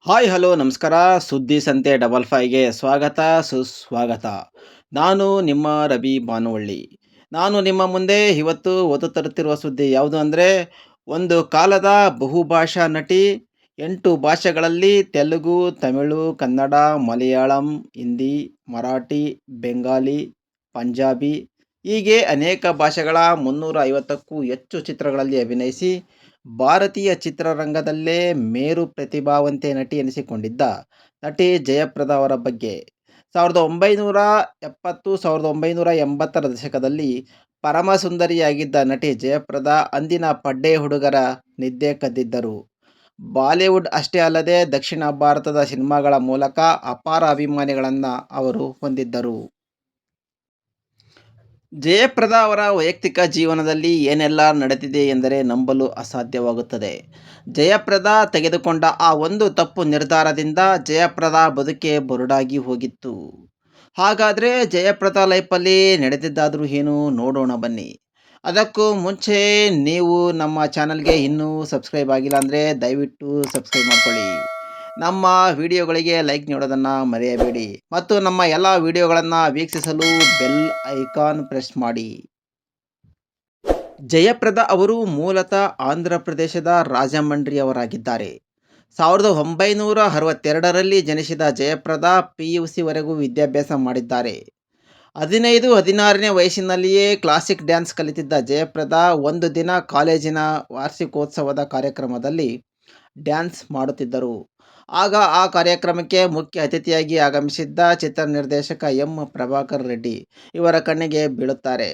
Hi hello ನಮಸ್ಕಾರ. ಸುದ್ದಿ ಸಂತೆ ಡಬಲ್ ಫೈವ್ಗೆ ಸ್ವಾಗತ ಸುಸ್ವಾಗತ. ನಾನು ನಿಮ್ಮ ರವಿ ಬಾನುವಳ್ಳಿ. ನಾನು ನಿಮ್ಮ ಮುಂದೆ ಇವತ್ತು ತರುತ್ತಿರುವ ಸುದ್ದಿ ಯಾವುದು ಅಂದರೆ, ಒಂದು ಕಾಲದ ಬಹುಭಾಷಾ ನಟಿ, 8 ಭಾಷೆಗಳಲ್ಲಿ ತೆಲುಗು, ತಮಿಳು, ಕನ್ನಡ, ಮಲಯಾಳಂ, ಹಿಂದಿ, ಮರಾಠಿ, ಬೆಂಗಾಲಿ, ಪಂಜಾಬಿ ಹೀಗೆ ಅನೇಕ ಭಾಷೆಗಳ 350ಕ್ಕೂ ಹೆಚ್ಚು ಚಿತ್ರಗಳಲ್ಲಿ ಅಭಿನಯಿಸಿ ಭಾರತೀಯ ಚಿತ್ರರಂಗದಲ್ಲೇ ಮೇರು ಪ್ರತಿಭಾವಂತೆ ನಟಿ ಎನಿಸಿಕೊಂಡಿದ್ದ ನಟಿ ಜಯಪ್ರದಾ ಅವರ ಬಗ್ಗೆ 1980-1980ರ ದಶಕದಲ್ಲಿ ಪರಮ ಸುಂದರಿಯಾಗಿದ್ದ ನಟಿ ಜಯಪ್ರದಾ ಅಂದಿನ ಪಡ್ಡೆ ಹುಡುಗರ ನಿದ್ದೆ ಕದ್ದಿದ್ದರು. ಬಾಲಿವುಡ್ ಅಷ್ಟೇ ಅಲ್ಲದೆ ದಕ್ಷಿಣ ಭಾರತದ ಸಿನಿಮಾಗಳ ಮೂಲಕ ಅಪಾರ ಅಭಿಮಾನಿಗಳನ್ನು ಅವರು ಹೊಂದಿದ್ದರು. ಜಯಪ್ರದಾ ಅವರ ವೈಯಕ್ತಿಕ ಜೀವನದಲ್ಲಿ ಏನೆಲ್ಲ ನಡೆದಿದೆ ಎಂದರೆ ನಂಬಲು ಅಸಾಧ್ಯವಾಗುತ್ತದೆ. ಜಯಪ್ರದಾ ತೆಗೆದುಕೊಂಡ ಆ ಒಂದು ತಪ್ಪು ನಿರ್ಧಾರದಿಂದ ಜಯಪ್ರದಾ ಬದುಕೇ ಬರುಡಾಗಿ ಹೋಗಿತ್ತು. ಹಾಗಾದರೆ ಜಯಪ್ರದಾ ಲೈಫಲ್ಲಿ ನಡೆದಿದ್ದಾದರೂ ಏನು ನೋಡೋಣ ಬನ್ನಿ. ಅದಕ್ಕೂ ಮುಂಚೆ ನೀವು ನಮ್ಮ ಚಾನಲ್ಗೆ ಇನ್ನೂ ಸಬ್ಸ್ಕ್ರೈಬ್ ಆಗಿಲ್ಲ ಅಂದರೆ ದಯವಿಟ್ಟು ಸಬ್ಸ್ಕ್ರೈಬ್ ಮಾಡ್ಕೊಳ್ಳಿ. ನಮ್ಮ ವಿಡಿಯೋಗಳಿಗೆ ಲೈಕ್ ನೀಡೋದನ್ನು ಮರೆಯಬೇಡಿ ಮತ್ತು ನಮ್ಮ ಎಲ್ಲ ವಿಡಿಯೋಗಳನ್ನು ವೀಕ್ಷಿಸಲು ಬೆಲ್ ಐಕಾನ್ ಪ್ರೆಸ್ ಮಾಡಿ. ಜಯಪ್ರದಾ ಅವರು ಮೂಲತಃ ಆಂಧ್ರ ಪ್ರದೇಶದ ರಾಜಮಂಡ್ರಿಯವರಾಗಿದ್ದಾರೆ. 1962ರಲ್ಲಿ ಜನಿಸಿದ ಜಯಪ್ರದಾ PUC ವಿದ್ಯಾಭ್ಯಾಸ ಮಾಡಿದ್ದಾರೆ. 15-16ನೇ ವಯಸ್ಸಿನಲ್ಲಿಯೇ ಕ್ಲಾಸಿಕ್ ಡ್ಯಾನ್ಸ್ ಕಲಿತಿದ್ದ ಜಯಪ್ರದಾ ಒಂದು ದಿನ ಕಾಲೇಜಿನ ವಾರ್ಷಿಕೋತ್ಸವದ ಕಾರ್ಯಕ್ರಮದಲ್ಲಿ ಡ್ಯಾನ್ಸ್ ಮಾಡುತ್ತಿದ್ದರು. ಆಗ ಆ ಕಾರ್ಯಕ್ರಮಕ್ಕೆ ಮುಖ್ಯ ಅತಿಥಿಯಾಗಿ ಆಗಮಿಸಿದ್ದ ಚಿತ್ರ ನಿರ್ದೇಶಕ ಎಂ. ಪ್ರಭಾಕರ್ ರೆಡ್ಡಿ ಇವರ ಕಣ್ಣಿಗೆ ಬೀಳುತ್ತಾರೆ.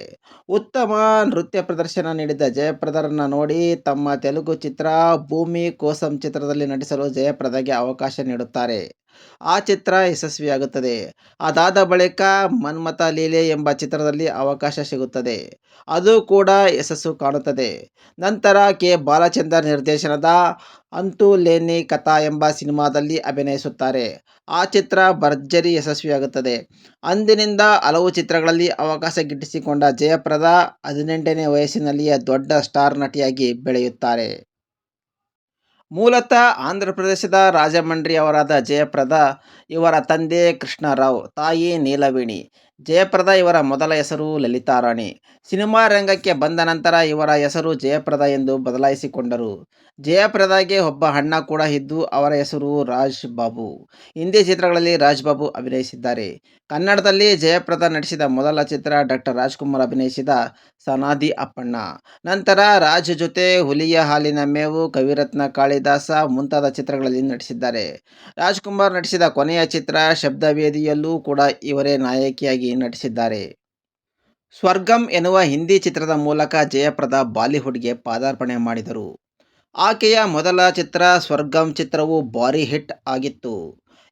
ಉತ್ತಮ ನೃತ್ಯ ಪ್ರದರ್ಶನ ನೀಡಿದ ಜಯಪ್ರದಾರನ್ನು ನೋಡಿ ತಮ್ಮ ತೆಲುಗು ಚಿತ್ರ ಭೂಮಿ ಕೋಸಂ ಚಿತ್ರದಲ್ಲಿ ನಟಿಸಲು ಜಯಪ್ರದಾಗೆ ಅವಕಾಶ ನೀಡುತ್ತಾರೆ. ಆ ಚಿತ್ರ ಯಶಸ್ವಿಯಾಗುತ್ತದೆ. ಅದಾದ ಬಳಿಕ ಮನ್ಮಥ ಲೀಲೆ ಎಂಬ ಚಿತ್ರದಲ್ಲಿ ಅವಕಾಶ ಸಿಗುತ್ತದೆ. ಅದು ಕೂಡ ಯಶಸ್ಸು ಕಾಣುತ್ತದೆ. ನಂತರ ಕೆ. ಬಾಲಚಂದರ್ ನಿರ್ದೇಶನದ ಅಂತೂ ಲೇನಿ ಕಥಾ ಎಂಬ ಸಿನಿಮಾದಲ್ಲಿ ಅಭಿನಯಿಸುತ್ತಾರೆ. ಆ ಚಿತ್ರ ಭರ್ಜರಿ ಯಶಸ್ವಿಯಾಗುತ್ತದೆ. ಅಂದಿನಿಂದ ಹಲವು ಚಿತ್ರಗಳಲ್ಲಿ ಅವಕಾಶ ಗಿಟ್ಟಿಸಿಕೊಂಡ ಜಯಪ್ರದಾ 18ನೇ ವಯಸ್ಸಿನಲ್ಲಿಯೇ ದೊಡ್ಡ ಸ್ಟಾರ್ ನಟಿಯಾಗಿ ಬೆಳೆಯುತ್ತಾರೆ. ಮೂಲತಃ ಆಂಧ್ರ ಪ್ರದೇಶದ ರಾಜಮಂಡ್ರಿಯವರಾದ ಜಯಪ್ರದಾ ಇವರ ತಂದೆ ಕೃಷ್ಣರಾವ್, ತಾಯಿ ನೀಲವೇಣಿ. ಜಯಪ್ರದಾ ಇವರ ಮೊದಲ ಹೆಸರು ಲಲಿತಾರಾಣಿ. ಸಿನಿಮಾ ರಂಗಕ್ಕೆ ಬಂದ ನಂತರ ಇವರ ಹೆಸರು ಜಯಪ್ರದಾ ಎಂದು ಬದಲಾಯಿಸಿಕೊಂಡರು. ಜಯಪ್ರದಾಗೆ ಒಬ್ಬ ಅಣ್ಣ ಕೂಡ ಇದ್ದು ಅವರ ಹೆಸರು ರಾಜ್ ಬಾಬು. ಹಿಂದಿ ಚಿತ್ರಗಳಲ್ಲಿ ರಾಜ್ ಬಾಬು ಅಭಿನಯಿಸಿದ್ದಾರೆ. ಕನ್ನಡದಲ್ಲಿ ಜಯಪ್ರದಾ ನಟಿಸಿದ ಮೊದಲ ಚಿತ್ರ ಡಾಕ್ಟರ್ ರಾಜ್ಕುಮಾರ್ ಅಭಿನಯಿಸಿದ ಸನಾದಿ ಅಪ್ಪಣ್ಣ. ನಂತರ ರಾಜ್ ಜೊತೆ ಹುಲಿಯ ಹಾಲಿನ ಮೇವು, ಕವಿರತ್ನ ಕಾಳಿದಾಸ ಮುಂತಾದ ಚಿತ್ರಗಳಲ್ಲಿ ನಟಿಸಿದ್ದಾರೆ. ರಾಜ್ಕುಮಾರ್ ನಟಿಸಿದ ಕೊನೆಯ ಚಿತ್ರ ಶಬ್ದವೇದಿಯಲ್ಲೂ ಕೂಡ ಇವರೇ ನಾಯಕಿಯಾಗಿ ನಟಿಸಿದ್ದಾರೆ. ಸ್ವರ್ಗಂ ಎನ್ನುವ ಹಿಂದಿ ಚಿತ್ರದ ಮೂಲಕ ಜಯಪ್ರದಾ ಬಾಲಿವುಡ್ಗೆ ಪಾದಾರ್ಪಣೆ ಮಾಡಿದರು. ಆಕೆಯ ಮೊದಲ ಚಿತ್ರ ಸ್ವರ್ಗಂ ಚಿತ್ರವು ಭಾರೀ ಹಿಟ್ ಆಗಿತ್ತು.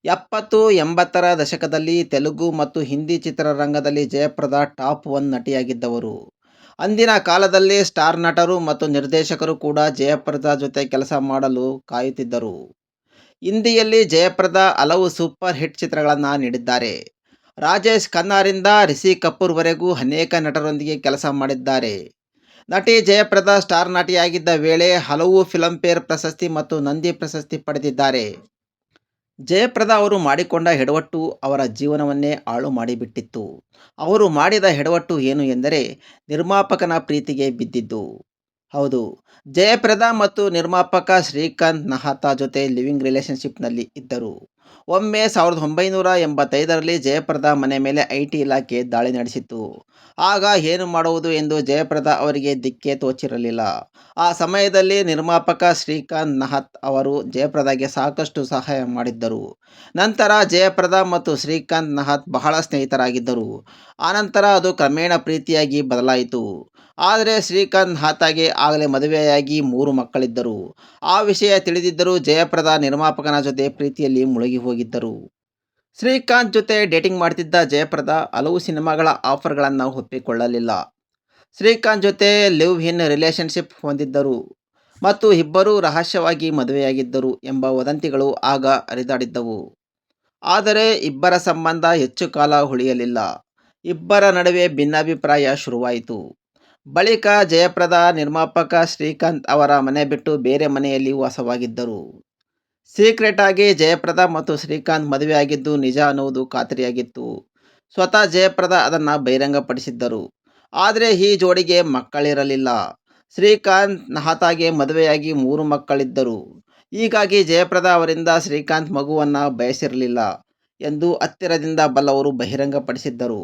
70-80ರ ದಶಕದಲ್ಲಿ ತೆಲುಗು ಮತ್ತು ಹಿಂದಿ ಚಿತ್ರರಂಗದಲ್ಲಿ ಜಯಪ್ರದಾ ಟಾಪ್ 1 ನಟಿಯಾಗಿದ್ದವರು. ಅಂದಿನ ಕಾಲದಲ್ಲಿ ಸ್ಟಾರ್ ನಟರು ಮತ್ತು ನಿರ್ದೇಶಕರು ಕೂಡ ಜಯಪ್ರದಾ ಜೊತೆ ಕೆಲಸ ಮಾಡಲು ಕಾಯುತ್ತಿದ್ದರು. ಹಿಂದಿಯಲ್ಲಿ ಜಯಪ್ರದಾ ಹಲವು ಸೂಪರ್ ಹಿಟ್ ಚಿತ್ರಗಳನ್ನು ನೀಡಿದ್ದಾರೆ. ರಾಜೇಶ್ ಖನ್ನಾರಿಂದ ರಿಷಿ ಕಪೂರ್ ವರೆಗೂ ಅನೇಕ ನಟರೊಂದಿಗೆ ಕೆಲಸ ಮಾಡಿದ್ದಾರೆ. ನಟಿ ಜಯಪ್ರದಾ ಸ್ಟಾರ್ ನಟಿಯಾಗಿದ್ದ ವೇಳೆ ಹಲವು ಫಿಲ್ಮ್ಫೇರ್ ಪ್ರಶಸ್ತಿ ಮತ್ತು ನಂದಿ ಪ್ರಶಸ್ತಿ ಪಡೆದಿದ್ದಾರೆ. ಜಯಪ್ರದಾ ಅವರು ಮಾಡಿಕೊಂಡ ಎಡವಟ್ಟು ಅವರ ಜೀವನವನ್ನೇ ಹಾಳು ಮಾಡಿಬಿಟ್ಟಿತ್ತು. ಅವರು ಮಾಡಿದ ಎಡವಟ್ಟು ಏನು ಎಂದರೆ ನಿರ್ಮಾಪಕನ ಪ್ರೀತಿಗೆ ಬಿದ್ದಿದ್ದು. ಹೌದು, ಜಯಪ್ರದಾ ಮತ್ತು ನಿರ್ಮಾಪಕ ಶ್ರೀಕಾಂತ್ ನಹಾತಾ ಜೊತೆ ಲಿವಿಂಗ್ ರಿಲೇಷನ್ಶಿಪ್ನಲ್ಲಿ ಇದ್ದರು. ಒಮ್ಮೆ 1985ರಲ್ಲಿ ಜಯಪ್ರದಾ ಮನೆ ಮೇಲೆ IT ಇಲಾಖೆ ದಾಳಿ ನಡೆಸಿತ್ತು. ಆಗ ಏನು ಮಾಡುವುದು ಎಂದು ಜಯಪ್ರದಾ ಅವರಿಗೆ ದಿಕ್ಕೇ ತೋಚಿರಲಿಲ್ಲ. ಆ ಸಮಯದಲ್ಲಿ ನಿರ್ಮಾಪಕ ಶ್ರೀಕಾಂತ್ ನಹಾತ್ ಅವರು ಜಯಪ್ರದಾಗೆ ಸಾಕಷ್ಟು ಸಹಾಯ ಮಾಡಿದ್ದರು. ನಂತರ ಜಯಪ್ರದಾ ಮತ್ತು ಶ್ರೀಕಾಂತ್ ನಹಾತ್ ಬಹಳ ಸ್ನೇಹಿತರಾಗಿದ್ದರು. ಆನಂತರ ಅದು ಕ್ರಮೇಣ ಪ್ರೀತಿಯಾಗಿ ಬದಲಾಯಿತು. ಆದರೆ ಶ್ರೀಕಾಂತ್ ನಹಾತಾಗೆ ಆಗಲೇ ಮದುವೆಯಾಗಿ 3 ಮಕ್ಕಳಿದ್ದರು. ಆ ವಿಷಯ ತಿಳಿದಿದ್ದರೂ ಜಯಪ್ರದಾ ನಿರ್ಮಾಪಕನ ಜೊತೆ ಪ್ರೀತಿಯಲ್ಲಿ ಮುಳುಗಿ ಹೋಗಿದ್ದರು. ಶ್ರೀಕಾಂತ್ ಜೊತೆ ಡೇಟಿಂಗ್ ಮಾಡ್ತಿದ್ದ ಜಯಪ್ರದಾ ಹಲವು ಸಿನಿಮಾಗಳ ಆಫರ್ಗಳನ್ನು ಒಪ್ಪಿಕೊಳ್ಳಲಿಲ್ಲ. ಶ್ರೀಕಾಂತ್ ಜೊತೆ ಲಿವ್ ಇನ್ ರಿಲೇಷನ್ಶಿಪ್ ಹೊಂದಿದ್ದರು ಮತ್ತು ಇಬ್ಬರೂ ರಹಸ್ಯವಾಗಿ ಮದುವೆಯಾಗಿದ್ದರು ಎಂಬ ವದಂತಿಗಳು ಆಗ ಹರಿದಾಡಿದ್ದವು. ಆದರೆ ಇಬ್ಬರ ಸಂಬಂಧ ಹೆಚ್ಚು ಕಾಲ ಉಳಿಯಲಿಲ್ಲ. ಇಬ್ಬರ ನಡುವೆ ಭಿನ್ನಾಭಿಪ್ರಾಯ ಶುರುವಾಯಿತು. ಬಳಿಕ ಜಯಪ್ರದಾ ನಿರ್ಮಾಪಕ ಶ್ರೀಕಾಂತ್ ಅವರ ಮನೆ ಬಿಟ್ಟು ಬೇರೆ ಮನೆಯಲ್ಲಿ ವಾಸವಾಗಿದ್ದರು. ಸೀಕ್ರೆಟ್ ಆಗಿ ಜಯಪ್ರದಾ ಮತ್ತು ಶ್ರೀಕಾಂತ್ ಮದುವೆಯಾಗಿದ್ದು ನಿಜ ಅನ್ನುವುದು ಖಾತ್ರಿಯಾಗಿತ್ತು. ಸ್ವತಃ ಜಯಪ್ರದಾ ಅದನ್ನು ಬಹಿರಂಗಪಡಿಸಿದ್ದರು. ಆದರೆ ಈ ಜೋಡಿಗೆ ಮಕ್ಕಳಿರಲಿಲ್ಲ. ಶ್ರೀಕಾಂತ್ ನಹತಾಗೆ ಮದುವೆಯಾಗಿ 3 ಮಕ್ಕಳಿದ್ದರು. ಹೀಗಾಗಿ ಜಯಪ್ರದಾ ಅವರಿಂದ ಶ್ರೀಕಾಂತ್ ಮಗುವನ್ನು ಬಯಸಿರಲಿಲ್ಲ ಎಂದು ಹತ್ತಿರದಿಂದ ಬಲ್ಲವರು ಬಹಿರಂಗಪಡಿಸಿದ್ದರು.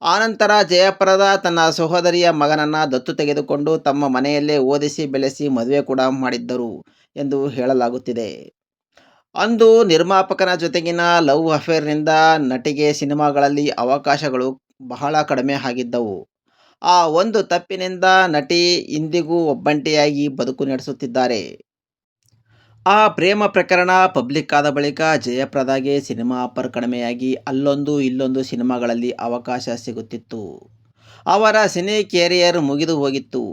ಆನಂತರ ಜಯಪ್ರದಾ ತನ್ನ ಸಹೋದರಿಯ ಮಗನನ್ನು ದತ್ತು ತೆಗೆದುಕೊಂಡು ತಮ್ಮ ಮನೆಯಲ್ಲೇ ಓದಿಸಿ ಬೆಳೆಸಿ ಮದುವೆ ಕೂಡ ಮಾಡಿದ್ದರು ಎಂದು ಹೇಳಲಾಗುತ್ತಿದೆ. ಅಂದು ನಿರ್ಮಾಪಕನ ಜೊತೆಗಿನ ಲವ್ ಅಫೇರ್‌ನಿಂದ ನಟಿಗೆ ಸಿನಿಮಾಗಳಲ್ಲಿ ಅವಕಾಶಗಳು ಬಹಳ ಕಡಿಮೆ ಆಗಿದ್ದವು. ಆ ಒಂದು ತಪ್ಪಿನಿಂದ ನಟಿ ಇಂದಿಗೂ ಒಬ್ಬಂಟಿಯಾಗಿ ಬದುಕು ನಡೆಸುತ್ತಿದ್ದಾರೆ. ಆ ಪ್ರೇಮ ಪ್ರಕರಣ ಪಬ್ಲಿಕ್ ಆದ ಬಳಿಕ ಜಯಪ್ರದಾಗೆ ಸಿನಿಮಾ ಆಫರ್ ಕಡಿಮೆಯಾಗಿ ಅಲ್ಲೊಂದು ಇಲ್ಲೊಂದು ಸಿನಿಮಾಗಳಲ್ಲಿ ಅವಕಾಶ ಸಿಗುತ್ತಿತ್ತು. ಅವರ ಸಿನಿ ಕೆರಿಯರ್ ಮುಗಿದು ಹೋಗಿತ್ತು.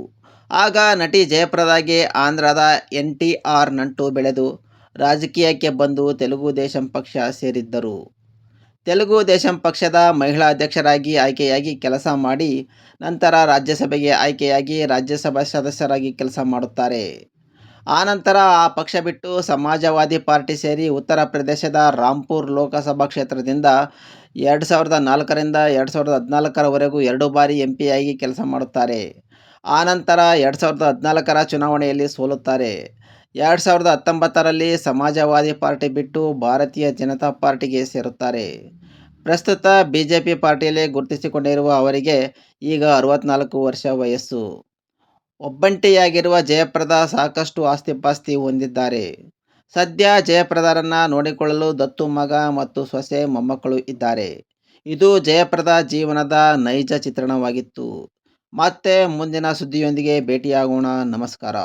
ಆಗ ನಟಿ ಜಯಪ್ರದಾಗೆ ಆಂಧ್ರದ ಎನ್‌ಟಿಆರ್ ನಂಟು ಬೆಳೆದು ರಾಜಕೀಯಕ್ಕೆ ಬಂದು ತೆಲುಗು ದೇಶಂ ಪಕ್ಷ ಸೇರಿದ್ದರು. ತೆಲುಗು ದೇಶಂ ಪಕ್ಷದ ಮಹಿಳಾ ಅಧ್ಯಕ್ಷರಾಗಿ ಆಯ್ಕೆಯಾಗಿ ಕೆಲಸ ಮಾಡಿ ನಂತರ ರಾಜ್ಯಸಭೆಗೆ ಆಯ್ಕೆಯಾಗಿ ರಾಜ್ಯಸಭಾ ಸದಸ್ಯರಾಗಿ ಕೆಲಸ ಮಾಡುತ್ತಾರೆ. ಆನಂತರ ಆ ಪಕ್ಷ ಬಿಟ್ಟು ಸಮಾಜವಾದಿ ಪಾರ್ಟಿ ಸೇರಿ ಉತ್ತರ ಪ್ರದೇಶದ ರಾಂಪುರ್ ಲೋಕಸಭಾ ಕ್ಷೇತ್ರದಿಂದ 2004ರಿಂದ 2014ರವರೆಗೂ 2 ಬಾರಿ ಎಂಪಿಯಾಗಿ ಕೆಲಸ ಮಾಡುತ್ತಾರೆ. ಆನಂತರ 2014ರ ಚುನಾವಣೆಯಲ್ಲಿ ಸೋಲುತ್ತಾರೆ. 2019ರಲ್ಲಿ ಸಮಾಜವಾದಿ ಪಾರ್ಟಿ ಬಿಟ್ಟು ಭಾರತೀಯ ಜನತಾ ಪಾರ್ಟಿಗೆ ಸೇರುತ್ತಾರೆ. ಪ್ರಸ್ತುತ ಬಿಜೆಪಿ ಪಾರ್ಟಿಯಲ್ಲೇ ಗುರುತಿಸಿಕೊಂಡಿರುವ ಅವರಿಗೆ ಈಗ 64 ವರ್ಷ ವಯಸ್ಸು. ಒಬ್ಬಂಟಿಯಾಗಿರುವ ಜಯಪ್ರದಾ ಸಾಕಷ್ಟು ಆಸ್ತಿಪಾಸ್ತಿ ಹೊಂದಿದ್ದಾರೆ. ಸದ್ಯ ಜಯಪ್ರದಾರನ್ನ ನೋಡಿಕೊಳ್ಳಲು ದತ್ತು ಮಗ ಮತ್ತು ಸೊಸೆ ಮೊಮ್ಮಕ್ಕಳು ಇದ್ದಾರೆ. ಇದು ಜಯಪ್ರದಾ ಜೀವನದ ನೈಜ ಚಿತ್ರಣವಾಗಿತ್ತು. ಮತ್ತೆ ಮುಂದಿನ ಸುದ್ದಿಯೊಂದಿಗೆ ಭೇಟಿಯಾಗೋಣ. ನಮಸ್ಕಾರ.